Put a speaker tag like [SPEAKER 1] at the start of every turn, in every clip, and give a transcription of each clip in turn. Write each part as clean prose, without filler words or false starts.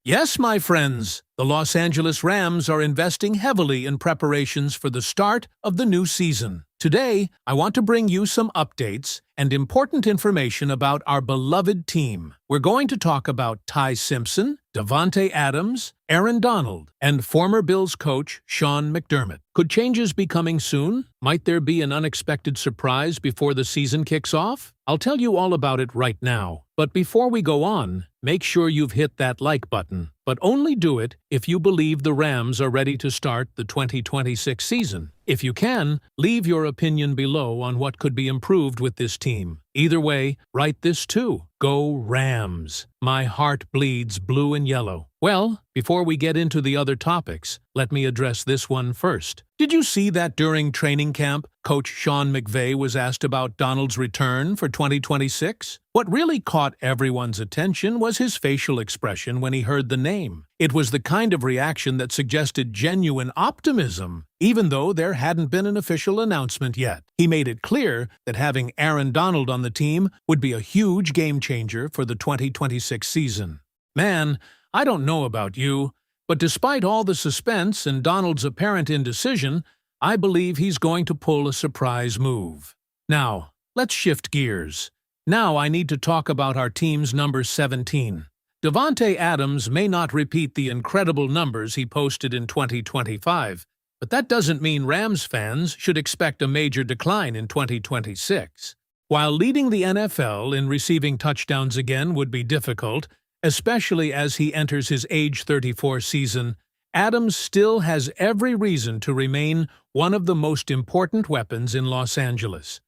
[SPEAKER 1] Yes, my friends, the Los Angeles Rams are investing heavily in preparations for the start of the new season. Today, I want to bring you some updates and important information about our beloved team. We're going to talk about Ty Simpson, Devonte Adams, Aaron Donald, and former Bills coach Shawn McDermott. Could changes be coming soon? Might there be an unexpected surprise before the season kicks off? I'll tell you all about it right now. But before we go on, make sure you've hit that like button. But only do it if you believe the Rams are ready to start the 2026 season. If you can, leave your opinion below on what could be improved with this team. Either way, write this too. Go Rams! My heart bleeds blue and yellow. Well, before we get into the other topics, let me address this one first. Did you see that during training camp, Coach Sean McVay was asked about Donald's return for 2026? What really caught everyone's attention was his facial expression when he heard the name. It was the kind of reaction that suggested genuine optimism, even though there hadn't been an official announcement yet. He made it clear that having Aaron Donald on the team would be a huge game-changer for the 2026 season. Man, I don't know about you, but despite all the suspense and Donald's apparent indecision, I believe he's going to pull a surprise move. Now, let's shift gears. Now I need to talk about our team's number 17. Devonte Adams may not repeat the incredible numbers he posted in 2025, but that doesn't mean Rams fans should expect a major decline in 2026. While leading the NFL in receiving touchdowns again would be difficult, especially as he enters his age 34 season, Adams still has every reason to remain one of the most important weapons in Los Angeles.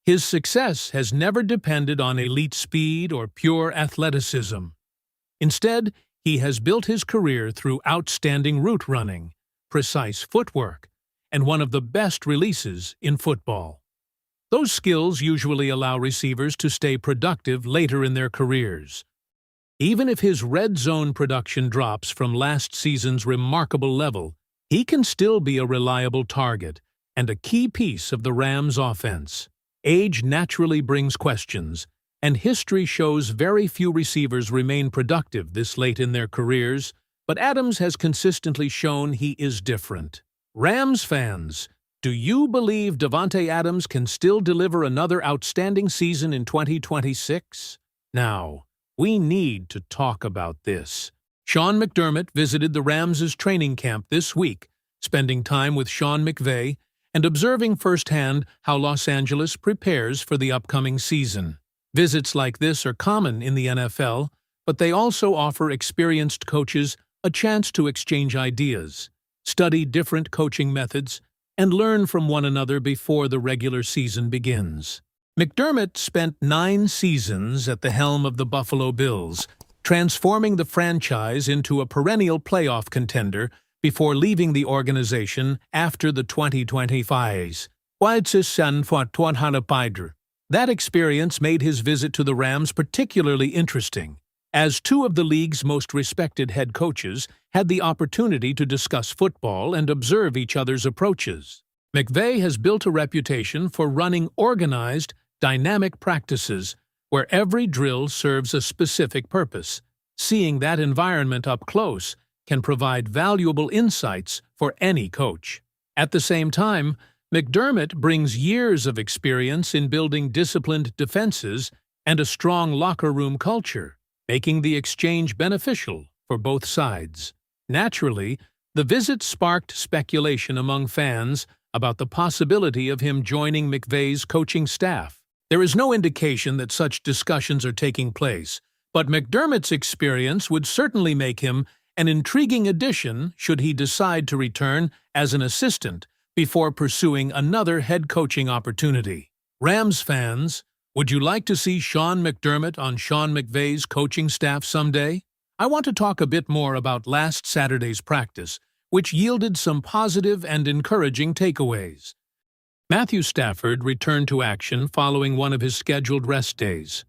[SPEAKER 1] His success has never depended on elite speed or pure athleticism. Instead, he has built his career through outstanding route running, precise footwork, and one of the best releases in football. Those skills usually allow receivers to stay productive later in their careers. Even if his red zone production drops from last season's remarkable level, he can still be a reliable target and a key piece of the Rams' offense. Age naturally brings questions, and history shows very few receivers remain productive this late in their careers, but Adams has consistently shown he is different. Rams fans, do you believe Devonte Adams can still deliver another outstanding season in 2026? Now, we need to talk about this. Shawn McDermott visited the Rams' training camp this week, spending time with Sean McVay and observing firsthand how Los Angeles prepares for the upcoming season. Visits like this are common in the NFL, but they also offer experienced coaches a chance to exchange ideas, study different coaching methods, and learn from one another before the regular season begins. McDermott spent 9 seasons at the helm of the Buffalo Bills, transforming the franchise into a perennial playoff contender before leaving the organization after the 2025. That experience made his visit to the Rams particularly interesting, as 2 of the league's most respected head coaches had the opportunity to discuss football and observe each other's approaches. McVay has built a reputation for running organized, dynamic practices where every drill serves a specific purpose. Seeing that environment up close can provide valuable insights for any coach. At the same time, McDermott brings years of experience in building disciplined defenses and a strong locker room culture, making the exchange beneficial for both sides. Naturally, the visit sparked speculation among fans about the possibility of him joining McVay's coaching staff. There is no indication that such discussions are taking place, but McDermott's experience would certainly make him an intriguing addition should he decide to return as an assistant before pursuing another head coaching opportunity. Rams fans, would you like to see Sean McDermott on Shawn McVay's coaching staff someday? I want to talk a bit more about last Saturday's practice, which yielded some positive and encouraging takeaways. Matthew Stafford returned to action following one of his scheduled rest days.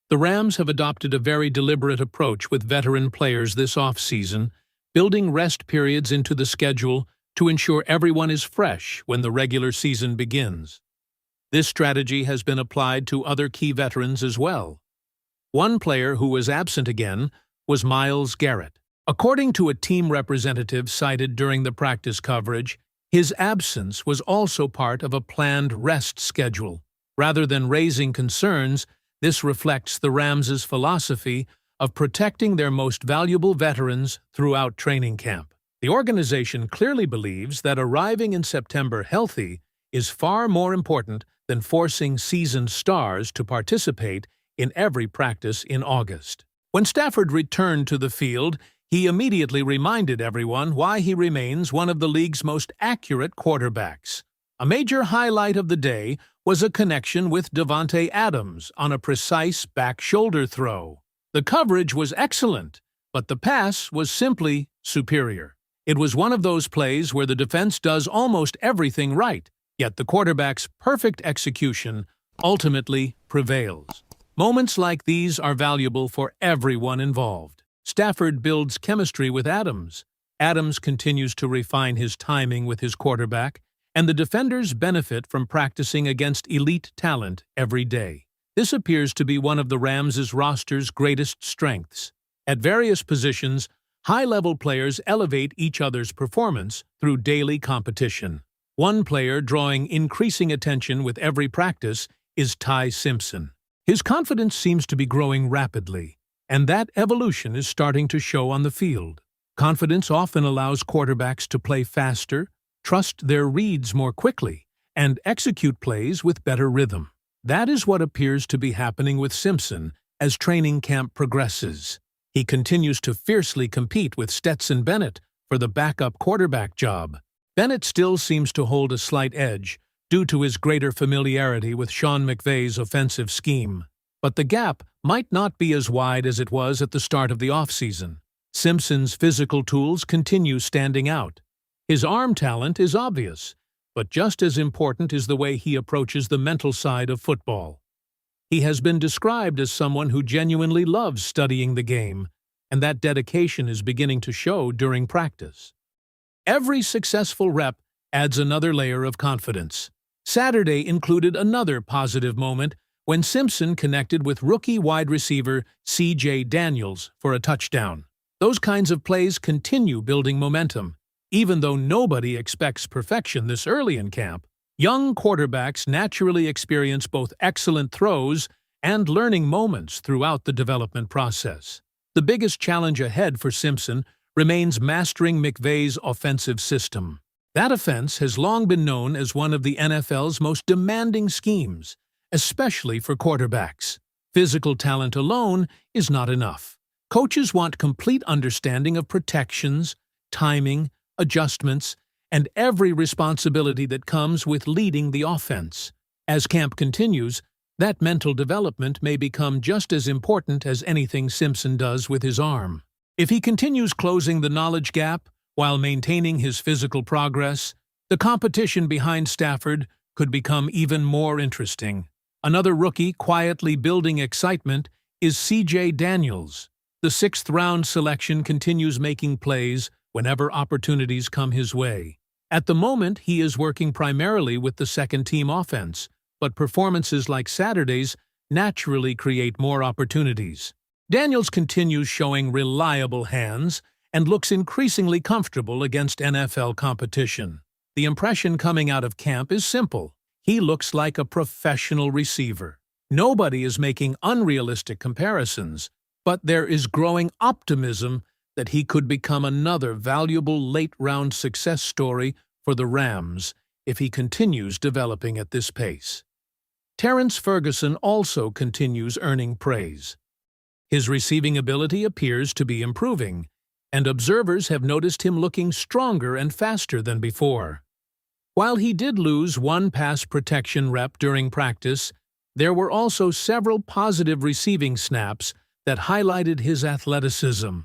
[SPEAKER 1] The Rams have adopted a very deliberate approach with veteran players this offseason, building rest periods into the schedule to ensure everyone is fresh when the regular season begins. This strategy has been applied to other key veterans as well. One player who was absent again was Myles Garrett. According to a team representative cited during the practice coverage, his absence was also part of a planned rest schedule. Rather than raising concerns, this reflects the Rams' philosophy of protecting their most valuable veterans throughout training camp. The organization clearly believes that arriving in September healthy is far more important than forcing seasoned stars to participate in every practice in August. When Stafford returned to the field, he immediately reminded everyone why he remains one of the league's most accurate quarterbacks. A major highlight of the day was a connection with Devonte Adams on a precise back-shoulder throw. The coverage was excellent, but the pass was simply superior. It was one of those plays where the defense does almost everything right, yet the quarterback's perfect execution ultimately prevails. Moments like these are valuable for everyone involved. Stafford builds chemistry with Adams. Adams continues to refine his timing with his quarterback, and the defenders benefit from practicing against elite talent every day. This appears to be one of the Rams' roster's greatest strengths. At various positions, high-level players elevate each other's performance through daily competition. One player drawing increasing attention with every practice is Ty Simpson. His confidence seems to be growing rapidly, and that evolution is starting to show on the field. Confidence often allows quarterbacks to play faster, trust their reads more quickly, and execute plays with better rhythm. That is what appears to be happening with Simpson as training camp progresses. He continues to fiercely compete with Stetson Bennett for the backup quarterback job. Bennett still seems to hold a slight edge due to his greater familiarity with Sean McVay's offensive scheme. But the gap might not be as wide as it was at the start of the offseason. Simpson's physical tools continue standing out. His arm talent is obvious, but just as important is the way he approaches the mental side of football. He has been described as someone who genuinely loves studying the game, and that dedication is beginning to show during practice. Every successful rep adds another layer of confidence. Saturday included another positive moment when Simpson connected with rookie wide receiver C.J. Daniels for a touchdown. Those kinds of plays continue building momentum. Even though nobody expects perfection this early in camp, young quarterbacks naturally experience both excellent throws and learning moments throughout the development process. The biggest challenge ahead for Simpson remains mastering McVay's offensive system. That offense has long been known as one of the NFL's most demanding schemes, especially for quarterbacks. Physical talent alone is not enough. Coaches want complete understanding of protections, timing, adjustments, and every responsibility that comes with leading the offense. As camp continues, that mental development may become just as important as anything Simpson does with his arm. If he continues closing the knowledge gap while maintaining his physical progress, the competition behind Stafford could become even more interesting. Another rookie quietly building excitement is C.J. Daniels. The sixth-round selection continues making plays whenever opportunities come his way. At the moment, he is working primarily with the second-team offense, but performances like Saturday's naturally create more opportunities. Daniels continues showing reliable hands and looks increasingly comfortable against NFL competition. The impression coming out of camp is simple. He looks like a professional receiver. Nobody is making unrealistic comparisons, but there is growing optimism that he could become another valuable late-round success story for the Rams if he continues developing at this pace. Terrence Ferguson also continues earning praise. His receiving ability appears to be improving, and observers have noticed him looking stronger and faster than before. While he did lose one pass protection rep during practice, there were also several positive receiving snaps that highlighted his athleticism.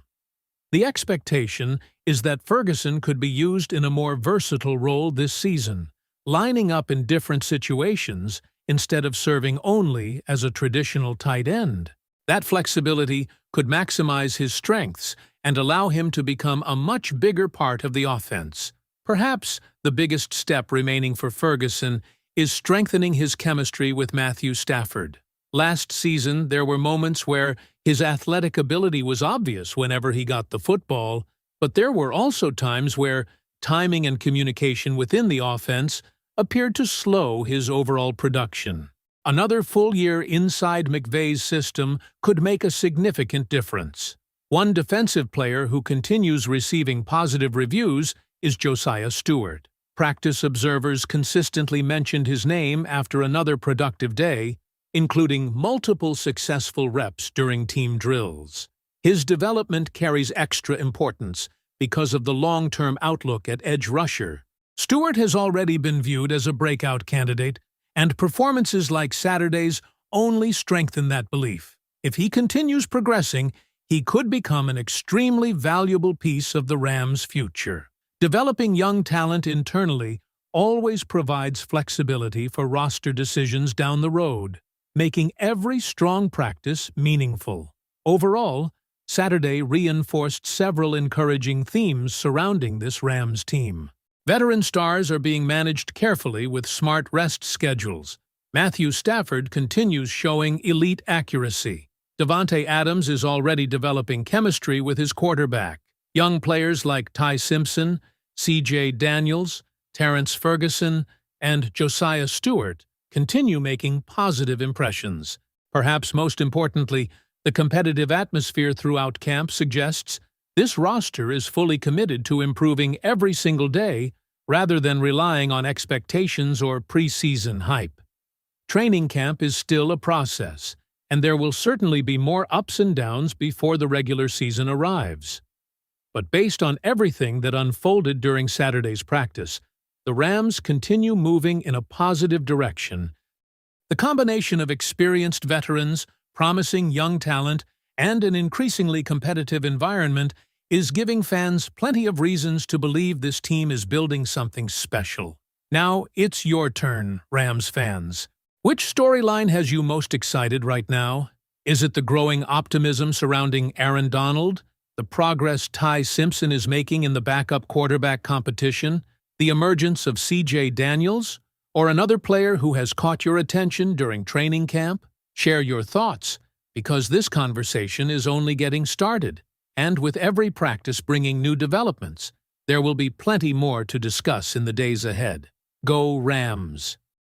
[SPEAKER 1] The expectation is that Ferguson could be used in a more versatile role this season, lining up in different situations instead of serving only as a traditional tight end. That flexibility could maximize his strengths and allow him to become a much bigger part of the offense. Perhaps the biggest step remaining for Ferguson is strengthening his chemistry with Matthew Stafford. Last season, there were moments where his athletic ability was obvious whenever he got the football, but there were also times where timing and communication within the offense appeared to slow his overall production. Another full year inside McVay's system could make a significant difference. One defensive player who continues receiving positive reviews is Josiah Stewart. Practice observers consistently mentioned his name after another productive day, including multiple successful reps during team drills. His development carries extra importance because of the long-term outlook at edge rusher. Stewart has already been viewed as a breakout candidate, and performances like Saturday's only strengthen that belief. If he continues progressing, he could become an extremely valuable piece of the Rams' future. Developing young talent internally always provides flexibility for roster decisions down the road, making every strong practice meaningful. Overall, Saturday reinforced several encouraging themes surrounding this Rams team. Veteran stars are being managed carefully with smart rest schedules. Matthew Stafford continues showing elite accuracy. Devonte Adams is already developing chemistry with his quarterback. Young players like Ty Simpson, C.J. Daniels, Terrence Ferguson, and Josiah Stewart continue making positive impressions. Perhaps most importantly, the competitive atmosphere throughout camp suggests this roster is fully committed to improving every single day rather than relying on expectations or preseason hype. Training camp is still a process, and there will certainly be more ups and downs before the regular season arrives. But based on everything that unfolded during Saturday's practice, the Rams continue moving in a positive direction. The combination of experienced veterans, promising young talent, and an increasingly competitive environment is giving fans plenty of reasons to believe this team is building something special. Now, it's your turn, Rams fans. Which storyline has you most excited right now? Is it the growing optimism surrounding Aaron Donald, the progress Ty Simpson is making in the backup quarterback competition, the emergence of C.J. Daniels, or another player who has caught your attention during training camp? Share your thoughts, because this conversation is only getting started, and with every practice bringing new developments, there will be plenty more to discuss in the days ahead. Go Rams!